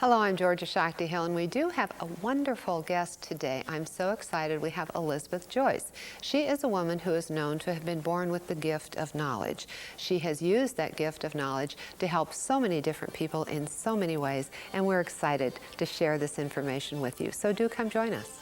Hello, I'm Georgia Shakti-Hill, and we do have a wonderful guest today. I'm so excited. We have Elizabeth Joyce. She is a woman who is known to have been born with the gift of knowledge. She has used that gift of knowledge to help so many different people in so many ways, and we're excited to share this information with you. So do come join us.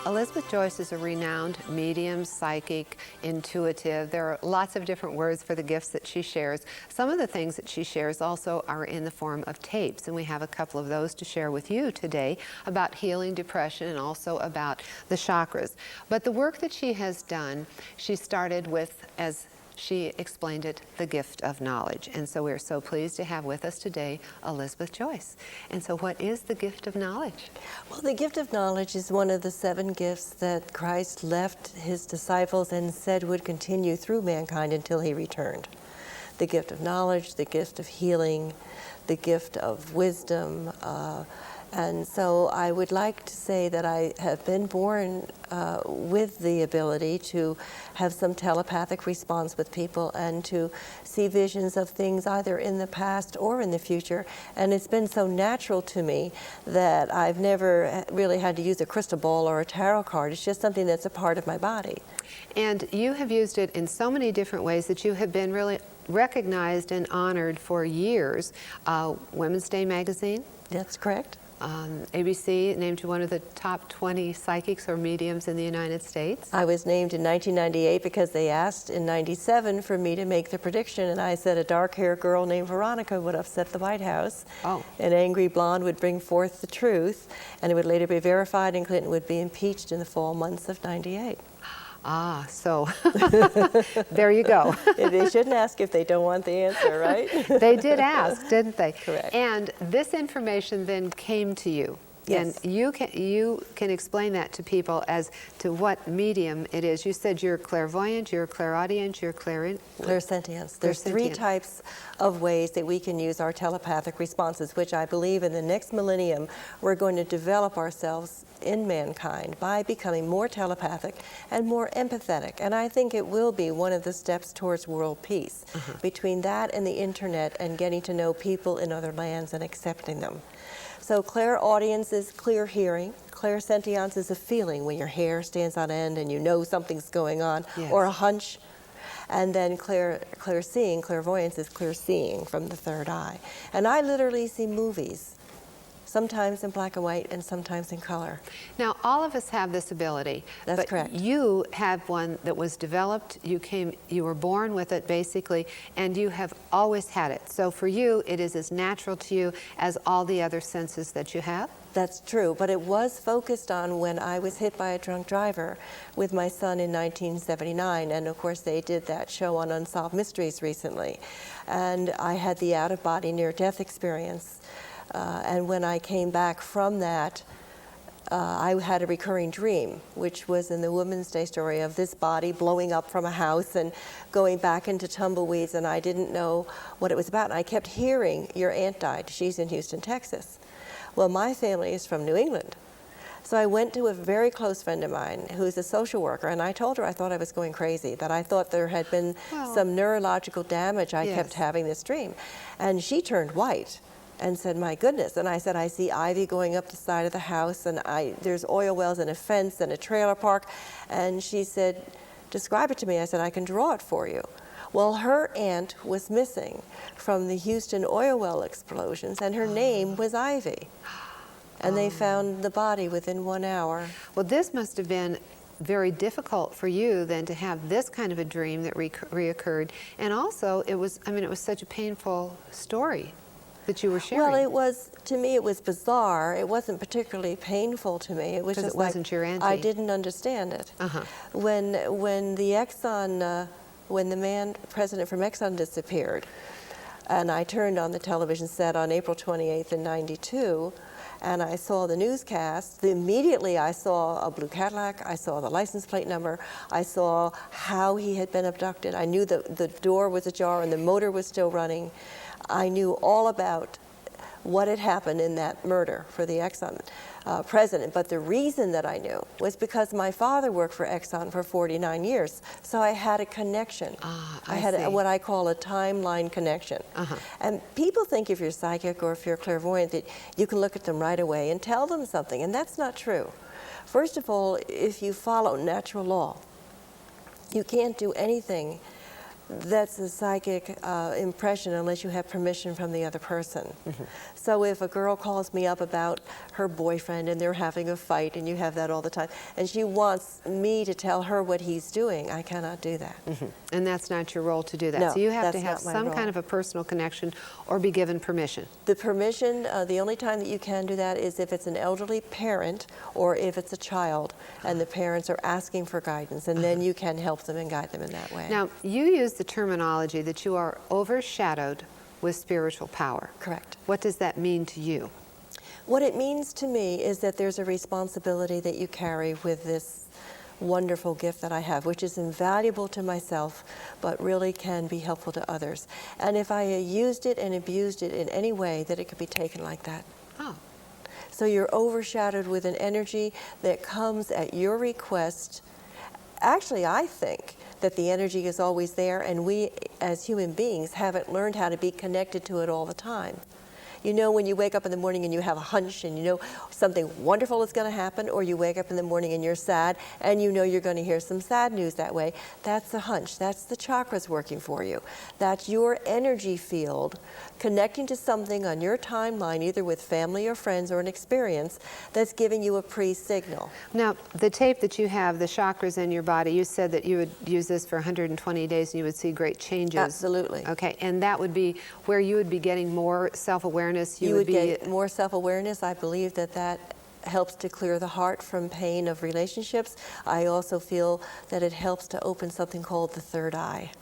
Elizabeth Joyce is a renowned medium, psychic, intuitive. There are lots of different words for the gifts that she shares. Some of the things that she shares also are in the form of tapes, and we have a couple of those to share with you today about healing depression and also about the chakras. But the work that she has done, she started with, as she explained it, the gift of knowledge. And so we're so pleased to have with us today Elizabeth Joyce. And so what is the gift of knowledge? Well, the gift of knowledge is one of the 7 gifts that Christ left his disciples and said would continue through mankind until he returned. The gift of knowledge, the gift of healing, the gift of wisdom. And so I would like to say that I have been born with the ability to have some telepathic response with people and to see visions of things either in the past or in the future. And it's been so natural to me that I've never really had to use a crystal ball or a tarot card. It's just something that's a part of my body. And you have used it in so many different ways that you have been really recognized and honored for years. Women's Day magazine? That's correct. ABC named you one of the top 20 psychics or mediums in the United States. I was named in 1998 because they asked in 97 for me to make the prediction, and I said a dark-haired girl named Veronica would upset the White House. Oh. An angry blonde would bring forth the truth, and it would later be verified, and Clinton would be impeached in the fall months of 98. Ah, so there you go. They shouldn't ask if they don't want the answer, right? They did ask, didn't they? Correct. And this information then came to you. Yes. And you can explain that to people as to what medium it is. You said you're clairvoyant, you're clairaudient, you're clairsentience. There's 3 types of ways that we can use our telepathic responses, which I believe in the next millennium we're going to develop ourselves in mankind by becoming more telepathic and more empathetic. And I think it will be one of the steps towards world peace. Between that and the internet and getting to know people in other lands and accepting them. So clairaudience is clear hearing. Clairsentience is a feeling when your hair stands on end and you know something's going on, yes, or a hunch. And then clairseeing, clairvoyance is clear seeing from the third eye. And I literally see movies, sometimes in black and white and sometimes in color. Now, all of us have this ability. That's but correct. You have one that was developed. You were born with it, basically, and you have always had it. So for you, it is as natural to you as all the other senses that you have? That's true, but it was focused on when I was hit by a drunk driver with my son in 1979, and of course they did that show on Unsolved Mysteries recently. And I had the out-of-body near-death experience. And when I came back from that, I had a recurring dream, which was in the Women's Day story of this body blowing up from a house and going back into tumbleweeds, and I didn't know what it was about. And I kept hearing, your aunt died. She's in Houston, Texas. Well, my family is from New England. So I went to a very close friend of mine who's a social worker, and I told her I thought I was going crazy, that I thought there had been some neurological damage. I kept having this dream. And she turned white and said, my goodness. And I said, I see ivy going up the side of the house, and there's oil wells and a fence and a trailer park. And she said, describe it to me. I said, I can draw it for you. Well, her aunt was missing from the Houston oil well explosions, and her name was Ivy. And they found the body within 1 hour. Well, this must have been very difficult for you then to have this kind of a dream that reoccurred. And also, it was such a painful story that you were sharing. Well, it was, to me, it was bizarre. It wasn't particularly painful to me. It was just it wasn't like, your auntie. I didn't understand it. When the Exxon, when the man, president from Exxon disappeared, and I turned on the television set on April 28th in '92, and I saw the newscast. Immediately I saw a blue Cadillac, I saw the license plate number, I saw how he had been abducted. I knew the door was ajar and the motor was still running. I knew all about what had happened in that murder for the Exxon president. But the reason that I knew was because my father worked for Exxon for 49 years. So I had a connection. I had what I call a timeline connection. And people think if you're psychic or if you're clairvoyant that you can look at them right away and tell them something, and that's not true. First of all, if you follow natural law, you can't do anything that's a psychic impression unless you have permission from the other person. So if a girl calls me up about her boyfriend and they're having a fight, and you have that all the time, and she wants me to tell her what he's doing, I cannot do that. And that's not your role to do that. No, so you have to that's have not my some role. kind of a personal connection or be given permission. The permission, the only time that you can do that is if it's an elderly parent or if it's a child and the parents are asking for guidance, and then you can help them and guide them in that way. Now, you use the terminology that you are overshadowed with spiritual power. Correct. What does that mean to you? What it means to me is that there's a responsibility that you carry with this wonderful gift that I have, which is invaluable to myself, but really can be helpful to others. And if I used it and abused it in any way, that it could be taken like that. Oh. So you're overshadowed with an energy that comes at your request. Actually, I think that the energy is always there, and we as human beings haven't learned how to be connected to it all the time. You know, when you wake up in the morning and you have a hunch and you know something wonderful is going to happen, or you wake up in the morning and you're sad and you know you're going to hear some sad news that way, that's a hunch. That's the chakras working for you. That's your energy field connecting to something on your timeline, either with family or friends or an experience, that's giving you a pre-signal. Now, the tape that you have, the chakras in your body, you said that you would use this for 120 days and you would see great changes. Absolutely. Okay, and that would be where you would be getting more self-awareness. You would get more self-awareness. I believe that that helps to clear the heart from pain of relationships. I also feel that it helps to open something called the third eye.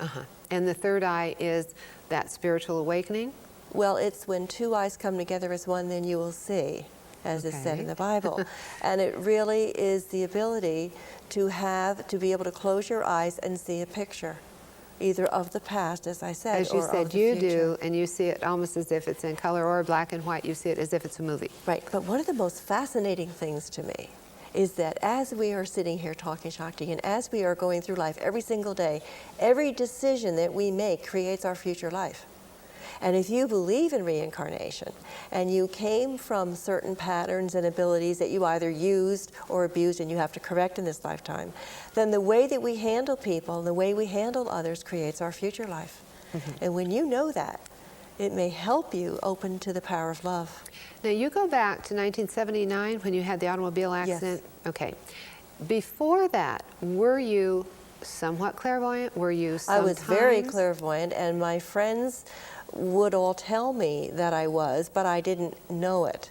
And the third eye is that spiritual awakening? Well, it's when two eyes come together as one, then you will see, as is said in the Bible. And it really is the ability to be able to close your eyes and see a picture, either of the past, as I said, as you or said, of the you future. do, and you see it almost as if it's in color, or black and white. You see it as if it's a movie. Right, but one of the most fascinating things to me is that as we are sitting here talking, Shakti, and as we are going through life every single day, every decision that we make creates our future life. And if you believe in reincarnation, and you came from certain patterns and abilities that you either used or abused and you have to correct in this lifetime, then the way that we handle people and the way we handle others creates our future life. And when you know that, it may help you open to the power of love. Now, you go back to 1979 when you had the automobile accident. Yes. Okay. Before that, were you somewhat clairvoyant? Were you sometimes? I was very clairvoyant, and my friends would all tell me that I was, but I didn't know it.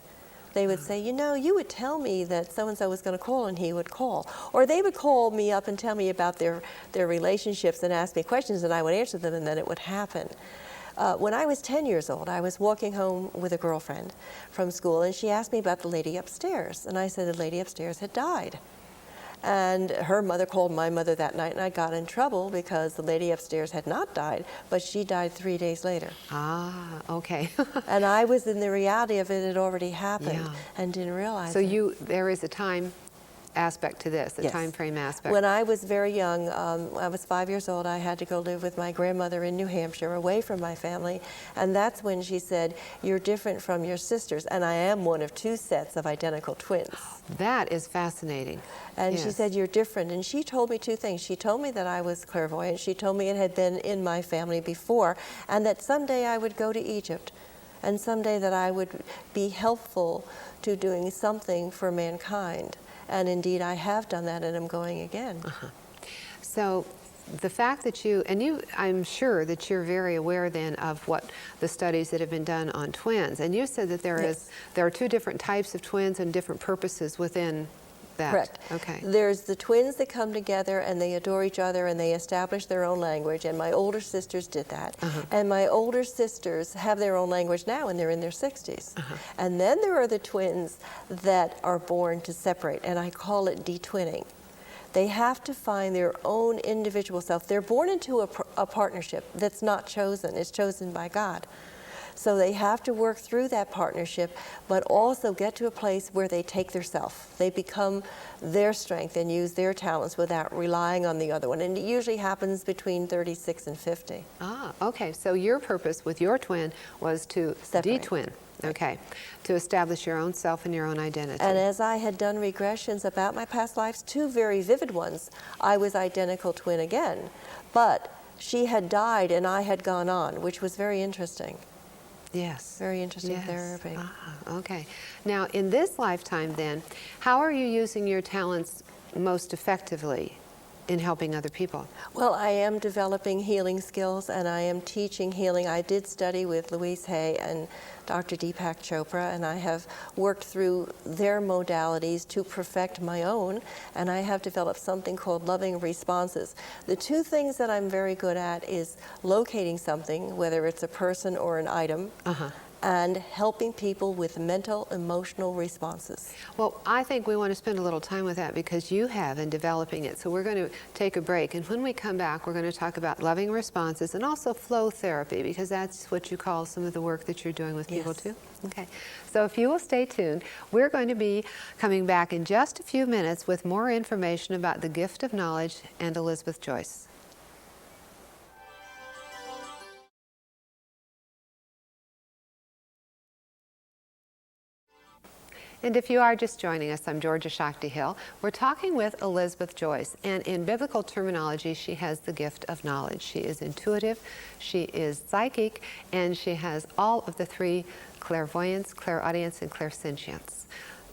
They would say, you know, you would tell me that so-and-so was going to call, and he would call. Or they would call me up and tell me about their relationships and ask me questions, and I would answer them, and then it would happen. When I was 10 years old, I was walking home with a girlfriend from school, and she asked me about the lady upstairs. And I said the lady upstairs had died. And her mother called my mother that night, and I got in trouble because the lady upstairs had not died, but she died 3 days later. Ah, okay. And I was in the reality of it had already happened, Yeah. and didn't realize So it. there is a time aspect to this, a Yes. time frame aspect. When I was very young, I was 5 years old, I had to go live with my grandmother in New Hampshire, away from my family, and that's when she said, you're different from your sisters, and I am one of 2 sets of identical twins. That is fascinating. And she Yes. said, you're different. And she told me 2 things. She told me that I was clairvoyant. She told me it had been in my family before, and that someday I would go to Egypt, and someday that I would be helpful to doing something for mankind. And indeed, I have done that, and I'm going again. So the fact that I'm sure that you're very aware then of what the studies that have been done on twins. And you said that there are 2 different types of twins and different purposes within that. Correct. Okay. There's the twins that come together and they adore each other and they establish their own language, and my older sisters did that. And my older sisters have their own language now, and they're in their 60s. And then there are the twins that are born to separate, and I call it detwinning. They have to find their own individual self. They're born into a partnership that's not chosen. It's chosen by God. So they have to work through that partnership, but also get to a place where they take their self. They become their strength and use their talents without relying on the other one. And it usually happens between 36 and 50. Ah, okay. So your purpose with your twin was to Separate. de-twin. Okay, to establish your own self and your own identity. And as I had done regressions about my past lives, 2 very vivid ones, I was identical twin again. But she had died and I had gone on, which was very interesting. Yes. Very interesting Yes. therapy. Ah, okay. Now, in this lifetime then, how are you using your talents most effectively in helping other people? Well, I am developing healing skills and I am teaching healing. I did study with Louise Hay and Dr. Deepak Chopra, and I have worked through their modalities to perfect my own, and I have developed something called loving responses. The 2 things that I'm very good at is locating something, whether it's a person or an item, and helping people with mental, emotional responses. Well, I think we want to spend a little time with that because you have in developing it. So we're going to take a break. And when we come back, we're going to talk about loving responses and also flow therapy, because that's what you call some of the work that you're doing with people too. Okay. So if you will stay tuned, we're going to be coming back in just a few minutes with more information about the gift of knowledge and Elizabeth Joyce. And if you are just joining us, I'm Georgia Shakti-Hill. We're talking with Elizabeth Joyce, and in biblical terminology, she has the gift of knowledge. She is intuitive, she is psychic, and she has all of the 3 clairvoyance, clairaudience, and clairsentience.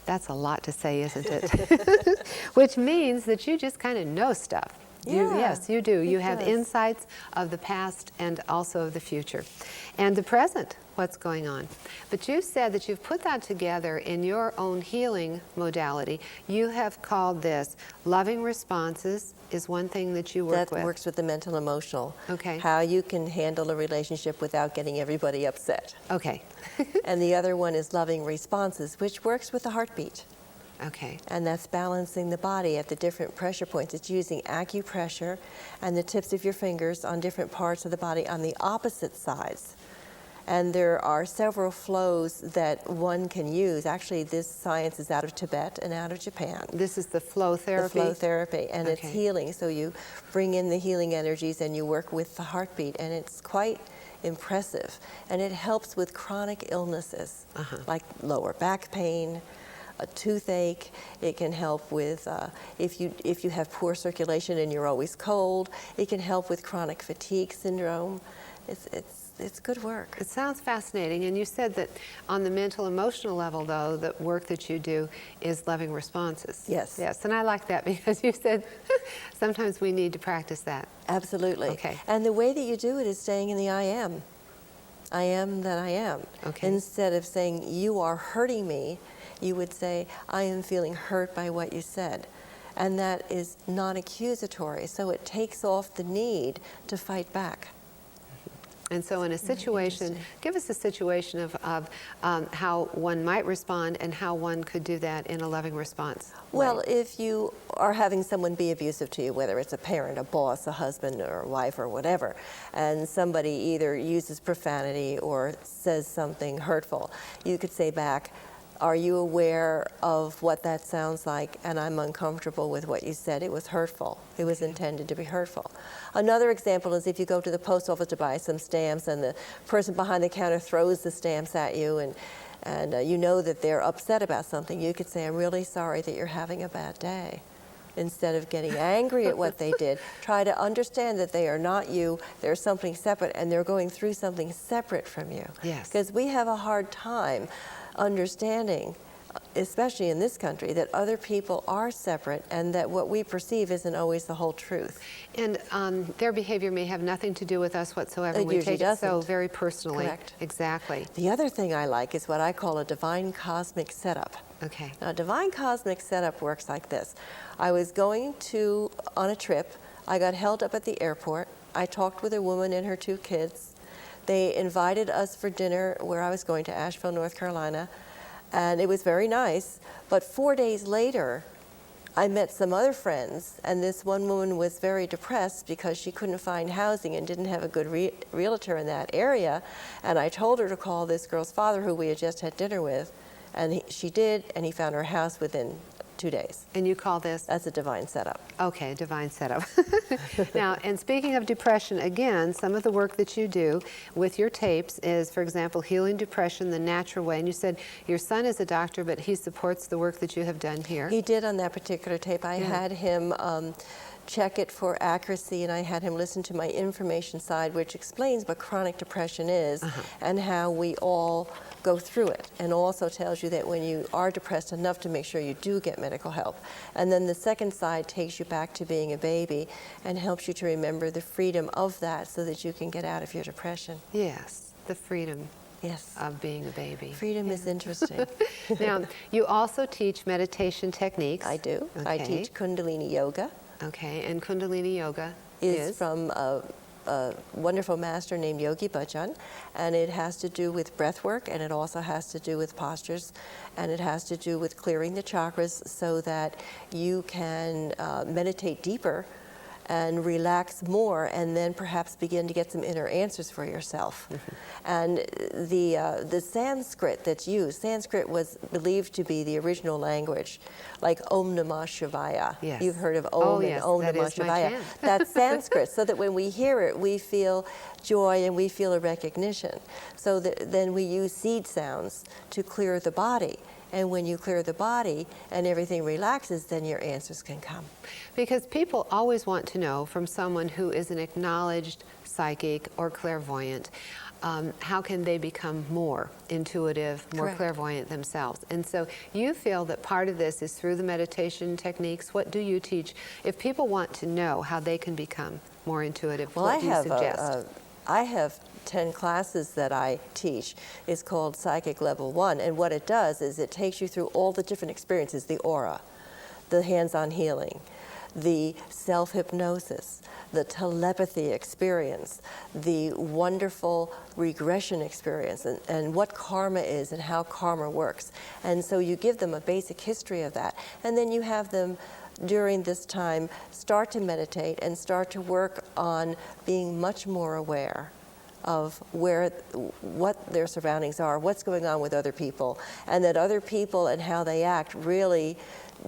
That's a lot to say, isn't it? Which means that you just kind of know stuff. Yes, you do. You have insights of the past and also of the future. And the present, what's going on. But you said that you've put that together in your own healing modality. You have called this loving responses is one thing that you work with. That works with the mental emotional. Okay. How you can handle a relationship without getting everybody upset. Okay. And the other one is loving responses, which works with the heartbeat. Okay. And that's balancing the body at the different pressure points. It's using acupressure and the tips of your fingers on different parts of the body on the opposite sides. And there are several flows that one can use. Actually, this science is out of Tibet and out of Japan. This is the flow therapy? The flow therapy, and it's Okay. healing. So you bring in the healing energies and you work with the heartbeat, and it's quite impressive. And it helps with chronic illnesses, like lower back pain, a toothache. It can help with, if you have poor circulation and you're always cold, it can help with chronic fatigue syndrome. It's good work. It sounds fascinating. And you said that on the mental, emotional level, though, the work that you do is loving responses. Yes. Yes, and I like that because you said sometimes we need to practice that. Absolutely. Okay. And the way that you do it is staying in the I am. I am that I am. Okay. Instead of saying, you are hurting me, you would say, I am feeling hurt by what you said. And that is non-accusatory, so it takes off the need to fight back. And so in a situation, give us a situation of how one might respond and how one could do that in a loving response. Well, if you are having someone be abusive to you, whether it's a parent, a boss, a husband, or a wife, or whatever, and somebody either uses profanity or says something hurtful, you could say back, are you aware of what that sounds like? And I'm uncomfortable with what you said. It was hurtful. It was intended to be hurtful. Another example is if you go to the post office to buy some stamps and the person behind the counter throws the stamps at you and you know that they're upset about something, you could say, I'm really sorry that you're having a bad day. Instead of getting angry at what they did, try to understand that they are not you, they're something separate, and they're going through something separate from you. Yes. Because we have a hard time understanding, especially in this country, that other people are separate and that what we perceive isn't always the whole truth. And their behavior may have nothing to do with us whatsoever. It We usually take it so doesn't. very personally. Correct. Exactly. The other thing I like is what I call a divine cosmic setup. Okay. Now, divine cosmic setup works like this. I was going on a trip. I got held up at the airport. I talked with a woman and her 2 kids. They invited us for dinner where I was going to Asheville, North Carolina, and it was very nice. But 4 days later, I met some other friends, and this one woman was very depressed because she couldn't find housing and didn't have a good realtor in that area. And I told her to call this girl's father, who we had just had dinner with, and she did, and he found her house within 2 days. And you call this? That's a divine setup. Okay, divine setup. Now, and speaking of depression, again, some of the work that you do with your tapes is, for example, healing depression the natural way. And you said your son is a doctor, but he supports the work that you have done here. He did on that particular tape. I had him check it for accuracy, and I had him listen to my information side, which explains what chronic depression is and how we all go through it, and also tells you that when you are depressed enough to make sure you do get medical help. And then the second side takes you back to being a baby and helps you to remember the freedom of that so that you can get out of your depression. Yes, the freedom. Yes. Of being a baby. Freedom is interesting. Now, you also teach meditation techniques. I do. Okay. I teach Kundalini Yoga. Okay, and Kundalini Yoga is from a wonderful master named Yogi Bhajan, and it has to do with breath work, and it also has to do with postures, and it has to do with clearing the chakras so that you can meditate deeper and relax more, and then perhaps begin to get some inner answers for yourself. And the Sanskrit that's used, Sanskrit was believed to be the original language, like Om Namah Shivaya. Yes. You've heard of Om and Om that Namah is my Shivaya. chant. That's Sanskrit, so that when we hear it, we feel joy and we feel a recognition. So then we use seed sounds to clear the body. And when you clear the body and everything relaxes, then your answers can come. Because people always want to know from someone who is an acknowledged psychic or clairvoyant, how can they become more intuitive, more Correct. clairvoyant themselves? And so you feel that part of this is through the meditation techniques. What do you teach? If people want to know how they can become more intuitive, Well, what do you suggest? I have 10 classes that I teach. It's called Psychic Level 1, and what it does is it takes you through all the different experiences, the aura, the hands-on healing, the self-hypnosis, the telepathy experience, the wonderful regression experience, and what karma is and how karma works. And so you give them a basic history of that, and then you have them during this time start to meditate and start to work on being much more aware of what their surroundings are, what's going on with other people, and that other people and how they act really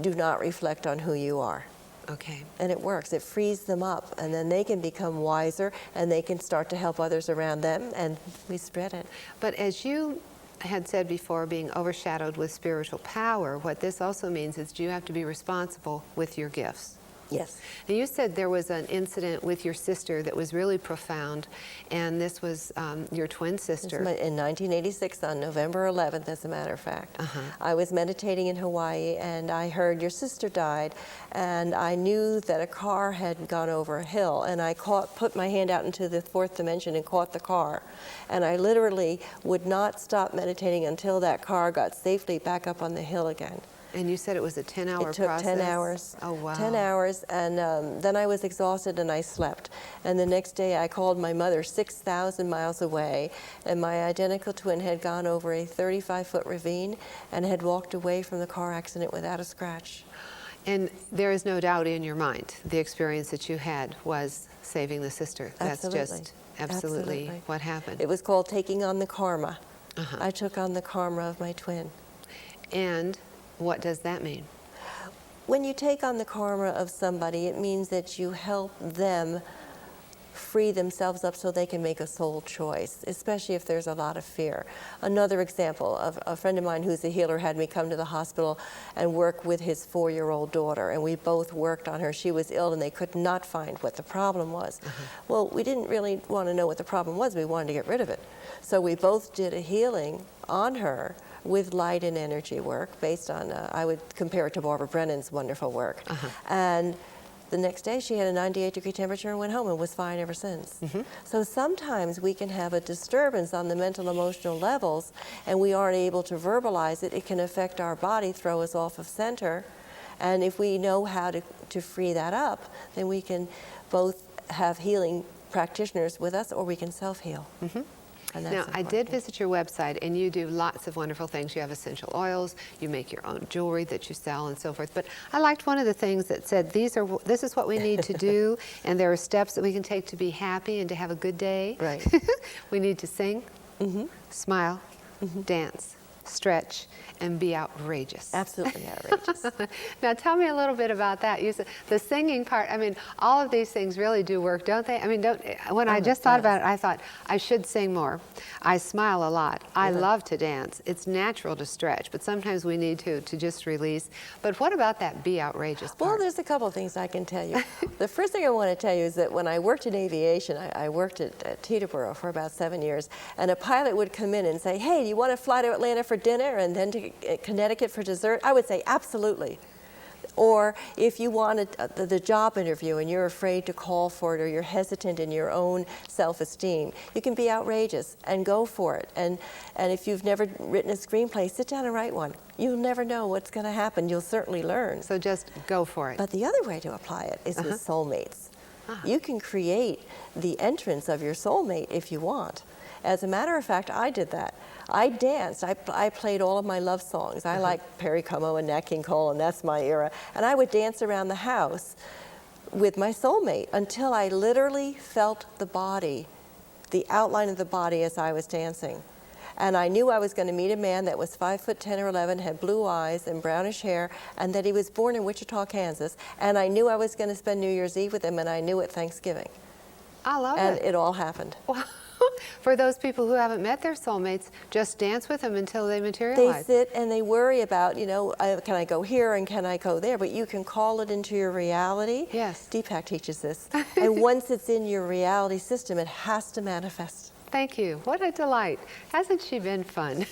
do not reflect on who you are. Okay. And it works. It frees them up, and then they can become wiser, and they can start to help others around them, and we spread it. But as you had said before, being overshadowed with spiritual power, what this also means is you have to be responsible with your gifts. Yes. Now, you said there was an incident with your sister that was really profound, and this was your twin sister. In 1986, on November 11th, as a matter of fact, I was meditating in Hawaii, and I heard your sister died, and I knew that a car had gone over a hill, and I put my hand out into the fourth dimension and caught the car, and I literally would not stop meditating until that car got safely back up on the hill again. And you said it was a 10-hour process? It took 10 hours. Oh, wow. 10 hours, and then I was exhausted and I slept. And the next day I called my mother 6,000 miles away, and my identical twin had gone over a 35-foot ravine and had walked away from the car accident without a scratch. And there is no doubt in your mind the experience that you had was saving the sister. That's Absolutely. just absolutely what happened. It was called taking on the karma. Uh-huh. I took on the karma of my twin. And what does that mean? When you take on the karma of somebody, it means that you help them free themselves up so they can make a soul choice, especially if there's a lot of fear. Another example of a friend of mine who's a healer had me come to the hospital and work with his 4-year-old daughter, and we both worked on her. She was ill and they could not find what the problem was. Well, we didn't really want to know what the problem was. We wanted to get rid of it. So we both did a healing on her with light and energy work based on, I would compare it to Barbara Brennan's wonderful work. And the next day she had a 98-degree temperature and went home and was fine ever since. So sometimes we can have a disturbance on the mental emotional levels and we aren't able to verbalize it. It can affect our body, throw us off of center. And if we know how to free that up, then we can both have healing practitioners with us or we can self-heal. And that's Now, I did important. visit your website, and you do lots of wonderful things. You have essential oils, you make your own jewelry that you sell, and so forth. But I liked one of the things that said, this is what we need to do, and there are steps that we can take to be happy and to have a good day. Right. We need to sing, smile, dance, stretch, and be outrageous. Absolutely outrageous. Now, tell me a little bit about that. You said the singing part. I mean, all of these things really do work, don't they? I mean, when I just thought about it, I thought I should sing more. I smile a lot. I love to dance. It's natural to stretch, but sometimes we need to just release. But what about that be outrageous part? Well, there's a couple of things I can tell you. The first thing I want to tell you is that when I worked in aviation, I worked at Teterboro for about 7 years, and a pilot would come in and say, hey, do you want to fly to Atlanta for dinner and then to Connecticut for dessert? I would say, absolutely. Or if you wanted the job interview and you're afraid to call for it, or you're hesitant in your own self-esteem, you can be outrageous and go for it. And if you've never written a screenplay, sit down and write one. You'll never know what's going to happen. You'll certainly learn. So just go for it. But the other way to apply it is with soulmates. You can create the entrance of your soulmate if you want. As a matter of fact, I did that. I danced. I played all of my love songs. I like Perry Como and Nat King Cole, and that's my era. And I would dance around the house with my soulmate until I literally felt the body, the outline of the body as I was dancing. And I knew I was going to meet a man that was 5'10" or 11, had blue eyes and brownish hair, and that he was born in Wichita, Kansas. And I knew I was going to spend New Year's Eve with him, and I knew it Thanksgiving. I love it. And it all happened. Well, for those people who haven't met their soulmates, just dance with them until they They materialize. sit and they worry about, you know, can I go here and can I go there? But you can call it into your reality. Yes. Deepak teaches this. And once it's in your reality system, it has to manifest. Thank you. What a delight. Hasn't she been fun?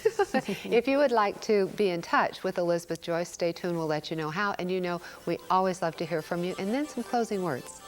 If you would like to be in touch with Elizabeth Joyce, stay tuned. We'll let you know how. And you know, we always love to hear from you. And then some closing words.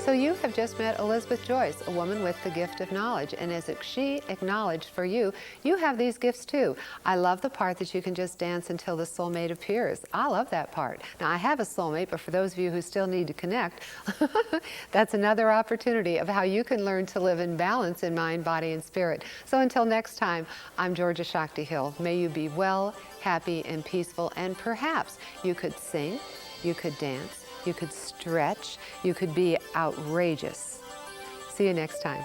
So you have just met Elizabeth Joyce, a woman with the gift of knowledge. And as she acknowledged for you, you have these gifts too. I love the part that you can just dance until the soulmate appears. I love that part. Now, I have a soulmate, but for those of you who still need to connect, that's another opportunity of how you can learn to live in balance in mind, body, and spirit. So until next time, I'm Georgia Shakti-Hill. May you be well, happy, and peaceful, and perhaps you could sing, you could dance, you could stretch, you could be outrageous. See you next time.